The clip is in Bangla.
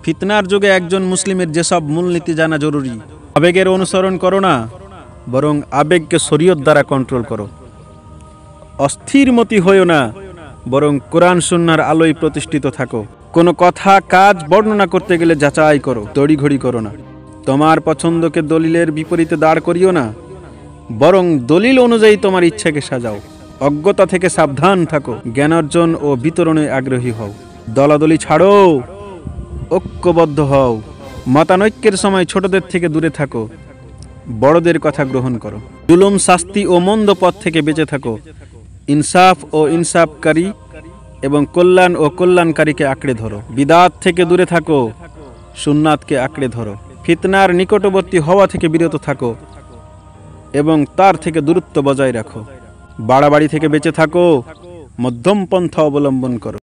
ফিতনার যুগে একজন মুসলিমের যেসব মূলনীতি জানা জরুরি। আবেগের অনুসরণ করো না, বরং আবেগকে শরীয়ত দ্বারা কন্ট্রোল করো। অস্থিরমতি হইও না, বরং কোরআন সুন্নাহর আলোয় প্রতিষ্ঠিত থাকো। কোনো কথা কাজ বর্ণনা করতে গেলে যাচাই করো, তড়িঘড়ি করো না। তোমার পছন্দকে দলিলের বিপরীতে দাঁড় করিও না, বরং দলিল অনুযায়ী তোমার ইচ্ছাকে সাজাও। অজ্ঞতা থেকে সাবধান থাকো, জ্ঞানার্জন ও বিতরণে আগ্রহী হও। দলাদলি ছাড়ো, ঐক্যবদ্ধ হও। মতানৈক্যের সময় ছোটদের থেকে দূরে থাকো, বড়দের কথা গ্রহণ করো। জুলুম, শাস্তি ও মন্দ পথ থেকে বেঁচে থাকো। ইনসাফ ও ইনসাফকারী এবং কল্যাণ ও কল্যাণকারীকে আঁকড়ে ধরো। বিদাত থেকে দূরে থাকো, সুন্নাতকে আঁকড়ে ধরো। ফিতনার নিকটবর্তী হওয়া থেকে বিরত থাকো এবং তার থেকে দূরত্ব বজায় রাখো। বাড়াবাড়ি থেকে বেঁচে থাকো, মধ্যম পন্থা অবলম্বন করো।